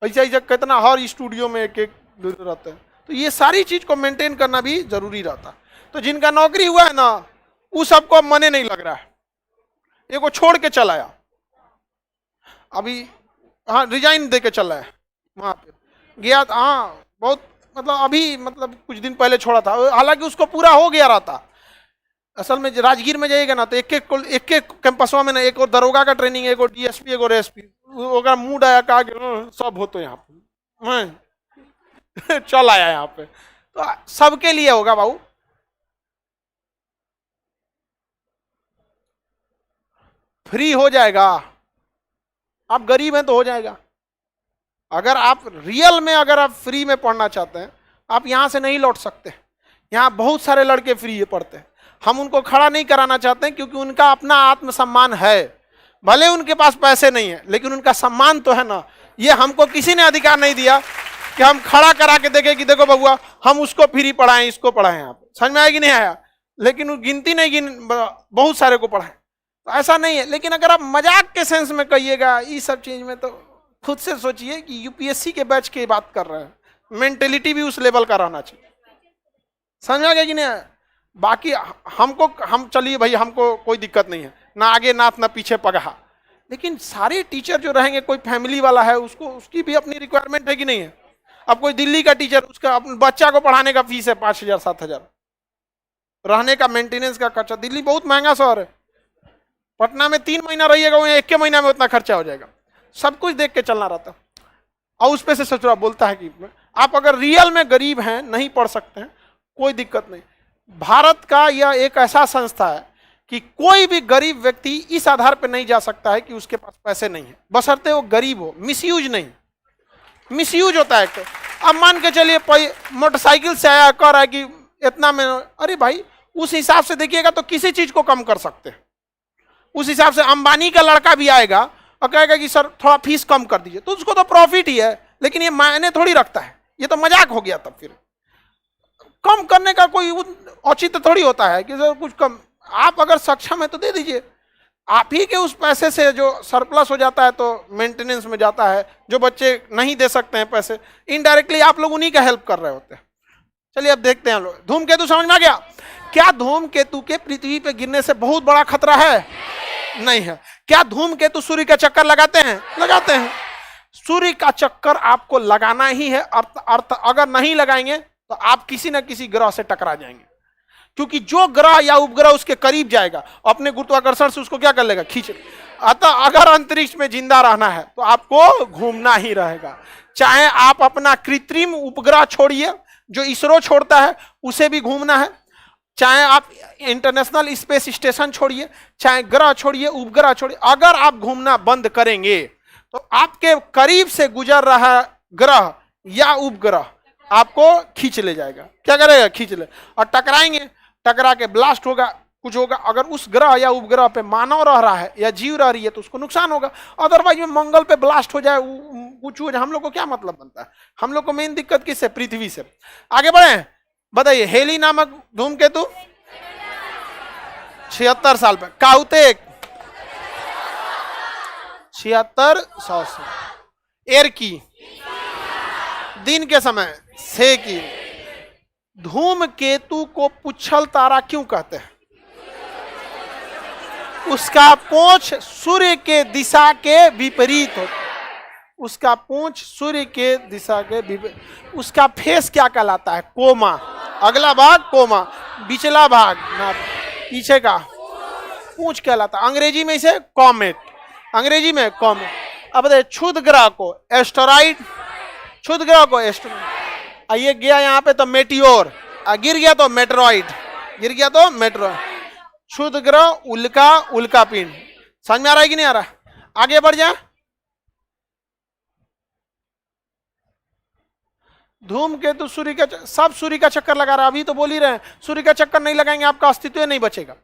ऐसा कितना हर स्टूडियो में एक रहता है। तो ये सारी चीज को मेंटेन करना भी जरूरी रहता है। तो जिनका नौकरी हुआ है ना, उस सबको मने नहीं लग रहा है, एक को छोड़ के चला आया अभी, हाँ रिजाइन दे के चला है वहां पे गया। हाँ बहुत अभी कुछ दिन पहले छोड़ा था, हालांकि उसको पूरा हो गया रहता। असल में राजगीर में जाइएगा ना तो एक एक कैंपसवा में ना, एक और दरोगा का ट्रेनिंग, एक और डीएसपी, एक और एसपी। अगर मूड आया कहा सब हो तो यहाँ पे चल आया यहाँ पे। तो सबके लिए होगा बाबू, फ्री हो जाएगा। आप गरीब हैं तो हो जाएगा। अगर आप रियल में अगर आप फ्री में पढ़ना चाहते हैं, आप यहां से नहीं लौट सकते। यहाँ बहुत सारे लड़के फ्री पढ़ते हैं, हम उनको खड़ा नहीं कराना चाहते हैं, क्योंकि उनका अपना आत्मसम्मान है। भले उनके पास पैसे नहीं है लेकिन उनका सम्मान तो है ना। ये हमको किसी ने अधिकार नहीं दिया कि हम खड़ा करा के देखें कि देखो बबुआ हम उसको फ्री पढ़ाएं, इसको पढ़ाएं। आप समझ में आया कि नहीं आया? लेकिन वो गिनती नहीं बहुत सारे को पढ़ाएं, तो ऐसा नहीं है। लेकिन अगर आप मजाक के सेंस में कहिएगा इस सब चीज में, तो खुद से सोचिए कि यूपीएससी के बैच की बात कर रहे हैं, मेंटेलिटी भी उस लेवल का रहना चाहिए। समझ में आ गया कि नहीं? बाकी हम चलिए भाई, हमको कोई दिक्कत नहीं है, ना आगे नाथ ना पीछे पगहा, लेकिन सारे टीचर जो रहेंगे, कोई फैमिली वाला है, उसकी भी अपनी रिक्वायरमेंट है कि नहीं है? अब कोई दिल्ली का टीचर, उसका अपने बच्चा को पढ़ाने का फीस है 5,000 7,000, रहने का मेंटेनेंस का खर्चा, दिल्ली बहुत महंगा शहर है, पटना में 3 महीना रहिएगा, वहीं 1 के महीना में उतना खर्चा हो जाएगा, सब कुछ देख के चलना रहता। और उस पे से ससुरा बोलता है कि आप अगर रियल में गरीब हैं, नहीं पढ़ सकते हैं, कोई दिक्कत नहीं। भारत का यह एक ऐसा संस्था है कि कोई भी गरीब व्यक्ति इस आधार पर नहीं जा सकता है कि उसके पास पैसे नहीं है, बशर्ते वो गरीब हो, मिसयूज नहीं। मिसयूज होता है, अब मान के चलिए मोटरसाइकिल से आया, कह रहा है कि इतना में, अरे भाई उस हिसाब से देखिएगा तो किसी चीज को कम कर सकते हैं। उस हिसाब से अंबानी का लड़का भी आएगा और कहेगा कि सर थोड़ा फीस कम कर दीजिए, तो उसको तो प्रॉफिट ही है, लेकिन ये मायने थोड़ी रखता है, ये तो मजाक हो गया। तब फिर कम करने का कोई औचित्य थोड़ी होता है कि सर कुछ कम, आप अगर सक्षम है तो दे दीजिए। आप ही के उस पैसे से जो सरप्लस हो जाता है तो मेंटेनेंस में जाता है, जो बच्चे नहीं दे सकते हैं पैसे, इनडायरेक्टली आप लोग उन्हीं का हेल्प कर रहे होते हैं। चलिए अब देखते हैं हम लोग, धूमकेतु समझ में आ गया? क्या धूमकेतु के पृथ्वी पे गिरने से बहुत बड़ा खतरा है? नहीं है। क्या धूमकेतु सूर्य का चक्कर लगाते हैं? लगाते हैं। सूर्य का चक्कर आपको लगाना ही है, अर्थ अगर नहीं लगाएंगे तो आप किसी न किसी ग्रह से टकरा जाएंगे, क्योंकि जो ग्रह या उपग्रह उसके करीब जाएगा अपने गुरुत्वाकर्षण से उसको क्या कर लेगा? खींच। अतः अगर अंतरिक्ष में जिंदा रहना है तो आपको घूमना ही रहेगा, चाहे आप अपना कृत्रिम उपग्रह छोड़िए, जो इसरो छोड़ता है उसे भी घूमना है, चाहे आप इंटरनेशनल स्पेस स्टेशन छोड़िए, चाहे ग्रह छोड़िए, उपग्रह छोड़िए, अगर आप घूमना बंद करेंगे तो आपके करीब से गुजर रहा ग्रह या उपग्रह आपको खींच ले जाएगा। क्या करेगा? खींच ले, और टकराएंगे, टकरा के ब्लास्ट होगा, कुछ होगा। अगर उस ग्रह या उपग्रह पे मानव रह रहा है या जीव रह रही है तो उसको नुकसान होगा, अदरवाइज में मंगल पे ब्लास्ट हो जाए, कुछ हो जाए, हम लोग को क्या मतलब बनता है? हम लोग को मेन दिक्कत किससे? पृथ्वी से। आगे बढ़े, बताइए। हेली नामक धूमकेतु 76 साल पे, काउतेक 7600 से, एरकी दिन के समय से की। धूमकेतु को पुच्छल तारा क्यों कहते हैं? उसका पूंछ सूर्य के दिशा के विपरीत होता है, उसका पूंछ सूर्य के दिशा के विपरीत। उसका फेस क्या कहलाता है? कोमा। अगला भाग कोमा, पिछला भाग ना, पीछे का पूंछ कहलाता है। अंग्रेजी में इसे कॉमेट, अंग्रेजी में कॉमेट। अब बताइए, क्षुद्र ग्रह को एस्टेरॉइड, क्षुद्र ग्रह को एस्टेरॉइड, ये गया यहाँ पे तो मेटियोर, गिर गया तो मेटेरॉइड, गिर गया तो मेटेरॉइड। क्षुद्र ग्रह, उल्का, उल्का पिंड। समझ में आ रहा है कि नहीं आ रहा? आगे बढ़ जाए। धूमकेतु सूर्य का, सब सूर्य का चक्कर लगा रहा है, अभी तो बोल ही रहे हैं, सूर्य का चक्कर नहीं लगाएंगे आपका अस्तित्व नहीं बचेगा।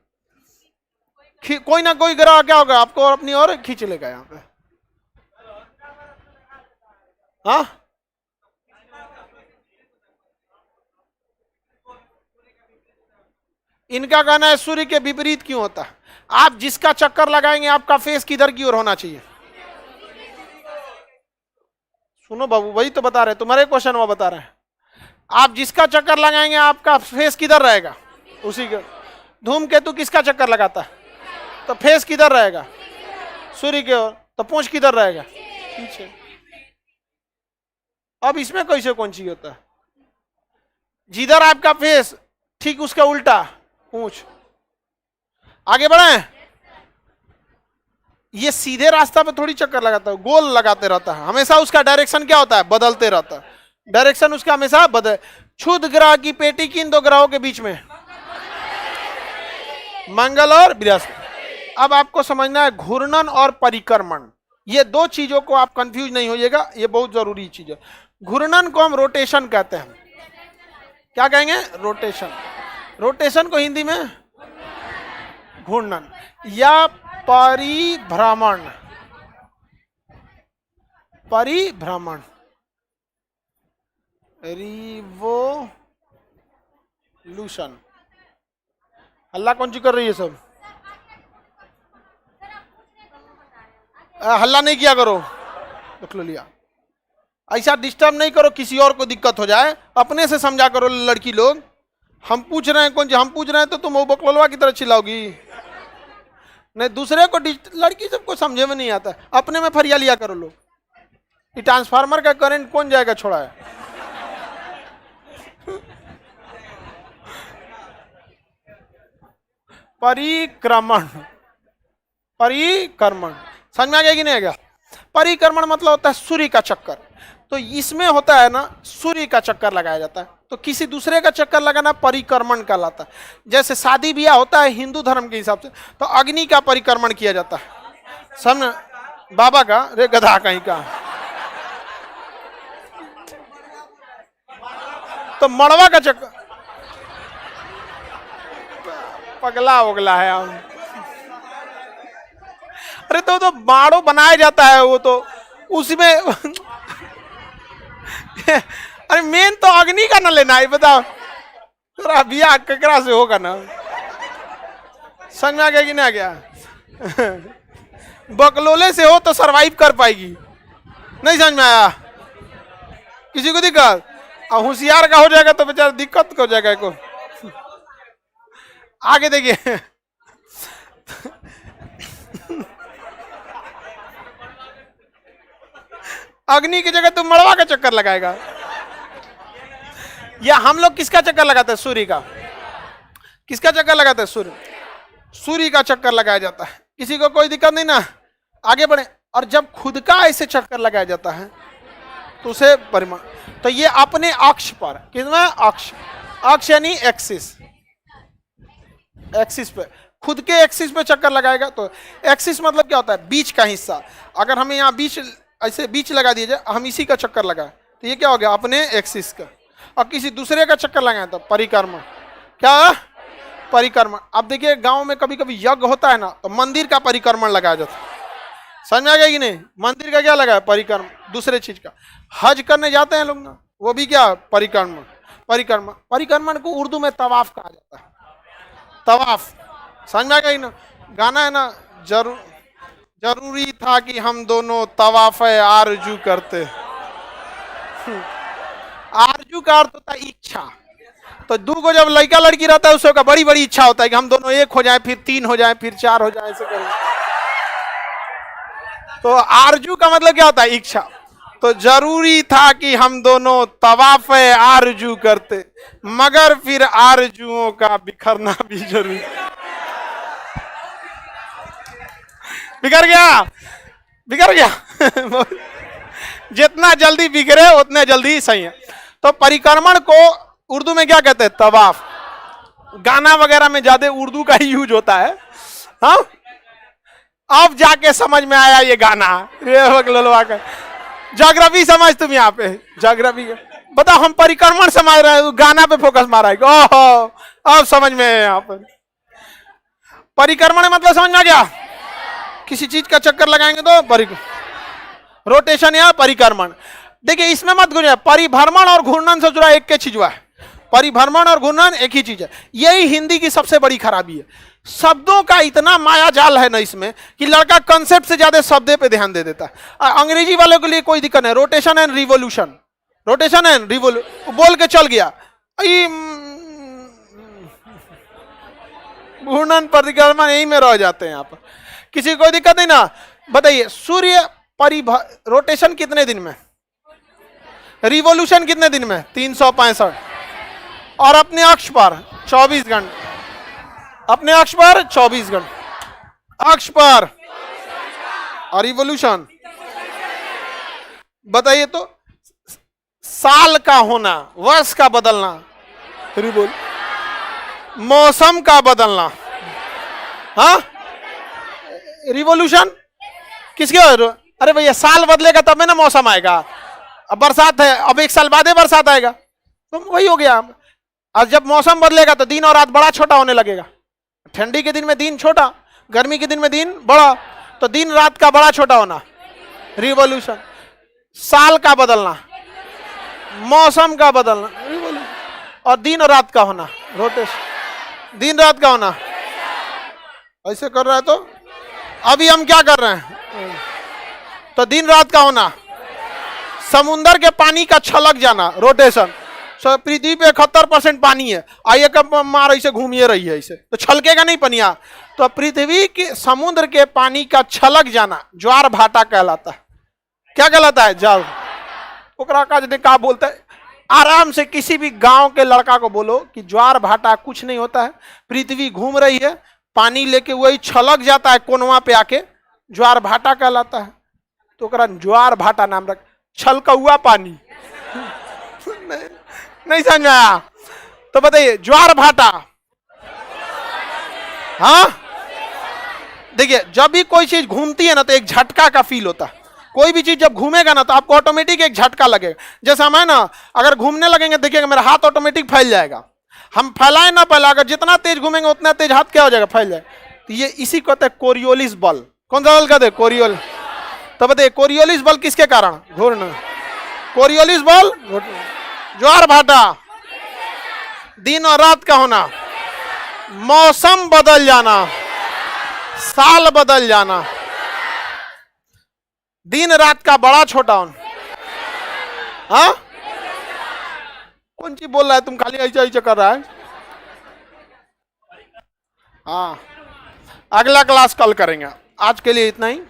कोई ना कोई ग्रह क्या होगा? आपको अपनी ओर खींच लेगा यहाँ पे। हाँ, इनका कहना है सूर्य के विपरीत क्यों होता है? आप जिसका चक्कर लगाएंगे आपका फेस किधर की ओर होना चाहिए? सुनो बाबू, वही तो बता रहे, तुम्हारे क्वेश्चन वो बता रहे हैं। आप जिसका चक्कर लगाएंगे आपका फेस किधर रहेगा? उसी के। धूमकेतु किसका चक्कर लगाता है तो फेस किधर रहेगा? सूर्य के ओर। तो पूंछ किधर रहेगा? पीछे। अब इसमें कैसे कौन चीज होता है? जिधर आपका फेस ठीक उसका उल्टा पूंछ। आगे बढ़े। ये सीधे रास्ता पे थोड़ी चक्कर लगाता है, गोल लगाते रहता है, हमेशा उसका डायरेक्शन क्या होता है? बदलते रहता है, डायरेक्शन उसका हमेशा बदल। क्षुद्र ग्रह की पेटी किन दो ग्रहों के बीच में? मंगल और बृहस्पति। अब आपको समझना है घूर्णन और परिक्रमण, ये दो चीजों को आप कंफ्यूज नहीं होइएगा, ये बहुत जरूरी चीज है। घूर्णन को हम रोटेशन कहते हैं। क्या कहेंगे? रोटेशन। रोटेशन को हिंदी में घूर्णन या परिभ्रमण। परिभ्रमण, रिवोल्यूशन। हल्ला कौन सी कर रही है सब? हल्ला नहीं किया करो, देख लो लिया। ऐसा डिस्टर्ब नहीं करो, किसी और को दिक्कत हो जाए, अपने से समझा करो लड़की लोग। हम पूछ रहे हैं, कौन जी हम पूछ रहे हैं तो तुम वो बकलोलवा की तरह चिल्लाओगी? नहीं, दूसरे को लड़की सबको समझे में नहीं आता, अपने में फरिया लिया करो लोग। ये ट्रांसफार्मर का करंट कौन जाएगा छोड़ा है? परिक्रमण, परिक्रमण समझ में आ गया कि नहीं आ गया? परिक्रमण मतलब होता है सूर्य का चक्कर। तो इसमें होता है ना, सूर्य का चक्कर लगाया जाता है, तो किसी दूसरे का चक्कर लगाना परिक्रमण कहलाता है। जैसे शादी ब्याह होता है हिंदू धर्म के हिसाब से, तो अग्नि का परिक्रमण किया जाता है, समझ? बाबा का, रे गधा कहीं का। तो मड़वा का चक्कर, पगला उगला है हम। अरे तो बाड़ो बनाया जाता है वो तो उसमें। अरे मेन तो अग्नि का ना लेना है, बताओ थोड़ा बिया ककरा से होगा ना? समझ में आ गया कि नहीं आ गया? बकलोले से हो तो सरवाइव कर पाएगी, नहीं समझ में आया? किसी को दिक्कत? और होशियार का हो जाएगा तो बेचारा दिक्कत हो जाएगा को। आगे देखिए, अग्नि की जगह तुम मड़वा का चक्कर लगाएगा, या हम लोग किसका चक्कर लगाते हैं? सूर्य का। किसका चक्कर लगाते हैं? सूर्य। सूर्य का चक्कर लगाया जाता है। किसी को कोई दिक्कत नहीं ना? आगे बढ़े। और जब खुद का ऐसे चक्कर लगाया जाता है तो उसे परिमाण, तो ये अपने अक्ष पर, किसमें? अक्ष। अक्ष यानी एक्सिस, एक्सिस पे, खुद के एक्सिस पे चक्कर लगाएगा। तो एक्सिस मतलब क्या होता है? बीच का हिस्सा। अगर हमें यहाँ बीच, ऐसे बीच लगा दिया जाए, हम इसी का चक्कर लगाए तो ये क्या हो गया? अपने एक्सिस का। और किसी दूसरे का चक्कर लगाए तो परिक्रमण। क्या? परिक्रमण। अब देखिए गांव में कभी कभी यज्ञ होता है ना, तो मंदिर का परिक्रमण लगाया जाता है। समझ में आ गया कि नहीं? मंदिर का क्या लगा है? परिक्रमण, दूसरे चीज का। हज करने जाते हैं लोग ना, वो भी क्या? परिक्रमण। परिक्रमण, परिक्रमण को उर्दू में तवाफ कहा जाता है। तवाफ, समझ में आ गया ना? गाना है ना, जरूरी था कि हम दोनों तवाफ आरजू करते। आरजू का अर्थ होता है इच्छा। तो दो को जब लड़का लड़की रहता है उसका बड़ी बड़ी इच्छा होता है कि हम दोनों एक हो जाए, फिर तीन हो जाए, फिर चार हो जाए, ऐसे करें। तो आरजू का मतलब क्या होता है? इच्छा। तो जरूरी था कि हम दोनों तवाफ आरजू करते, मगर फिर आरजुओं का बिखरना भी जरूरी। बिखर गया, बिखर गया। जितना जल्दी बिखरे उतने जल्दी सही है। तो परिक्रमण को उर्दू में क्या कहते हैं? तवाफ। गाना वगैरह में ज्यादा उर्दू का ही यूज होता है। हाँ, अब जाके समझ में आया ये गाना, का ज्योग्राफी समझ तुम यहाँ पे, ज्योग्राफी बताओ। हम परिक्रमण समझ रहे हैं, गाना पे फोकस मारा है। ओहो, अब समझ में है। यहाँ पर परिक्रमण मतलब समझ में आ गया? किसी चीज का चक्कर लगाएंगे तो रोटेशन या परिक्रमण। देखिए इसमें मत गुंजाए, परिभ्रमण और घूर्णन से जुड़ा एक के चीज हुआ है। परिभ्रमण और घूर्णन एक ही चीज है। यही हिंदी की सबसे बड़ी खराबी है। शब्दों का इतना माया जाल है ना इसमें कि लड़का कंसेप्ट से ज्यादा शब्द पे ध्यान दे देता है। अंग्रेजी वालों के लिए कोई दिक्कत नहीं, rotation and revolution, rotation and revolution बोल के चल गया। घूर्णन परिक्रमण यही में रह जाते हैं। यहाँ पर किसी को कोई दिक्कत नहीं ना? बताइए, सूर्य रोटेशन कितने दिन में? रिवोल्यूशन कितने दिन में? 365। और अपने अक्ष पर 24 घंटे। अपने अक्ष पर 24 घंटे, अक्ष पर। और रिवोल्यूशन बताइए तो, साल का होना, वर्ष का बदलना, मौसम का बदलना, हाँ, रिवोल्यूशन किसके? अरे भैया साल बदलेगा तब में ना मौसम आएगा। अब बरसात है, अब एक साल बाद बरसात आएगा, तो वही हो गया। और जब मौसम बदलेगा तो दिन और रात बड़ा छोटा होने लगेगा। ठंडी के दिन में दिन छोटा, गर्मी के दिन में दिन बड़ा, तो दिन रात का बड़ा छोटा होना, रिवोल्यूशन। साल का बदलना, मौसम का बदलना, और दिन और रात का होना, रोटेशन। दिन रात का होना, ऐसे कर रहा है। तो अभी हम क्या कर रहे हैं? तो दिन रात का होना, समुंदर के पानी का छलक जाना, रोटेशन। पृथ्वी पे 71% पानी है, आइए कब मार ऐसे घूमिए रही है ऐसे, तो छलकेगा नहीं पनिया। तो पृथ्वी के समुद्र के पानी का छलक जाना ज्वार भाटा कहलाता है। क्या कहलाता है? जल। ओकरा का ने कहा बोलता है, आराम से किसी भी गांव के लड़का को बोलो कि ज्वार भाटा कुछ नहीं होता है, पृथ्वी घूम रही है, पानी लेके वही छलक जाता है कोनवा पे आके, ज्वार भाटा कहलाता है। तो ओकरा ज्वार भाटा नाम रख, छलका हुआ पानी। नहीं समझ आया? तो बताइए ज्वार भाटा। हाँ देखिए, जब भी कोई चीज घूमती है ना तो एक झटका का फील होता है। कोई भी चीज जब घूमेगा ना तो आपको ऑटोमेटिक एक झटका लगेगा। जैसे हम है ना, अगर घूमने लगेंगे देखिएगा मेरा हाथ ऑटोमेटिक फैल जाएगा। हम फैलाए ना फैला, अगर जितना तेज घूमेंगे उतना तेज हाथ क्या हो जाएगा? फैल जाएगा। तो ये इसी को कहते हैं कोरियोलिस बल। कौन सा बल कहते हैं? कोरियोल। तो बताइए कोरियोलिस बल किसके कारण? घूर्णन। कोरियोलिस बल ज्वार भाटा, दिन और रात का होना, मौसम बदल जाना, साल बदल जाना, दिन रात का बड़ा छोटा होना। हाँ कौन चीज बोल रहा है? तुम खाली ऐसा ऐसा कर रहा है। हाँ अगला क्लास कल करेंगे, आज के लिए इतना ही।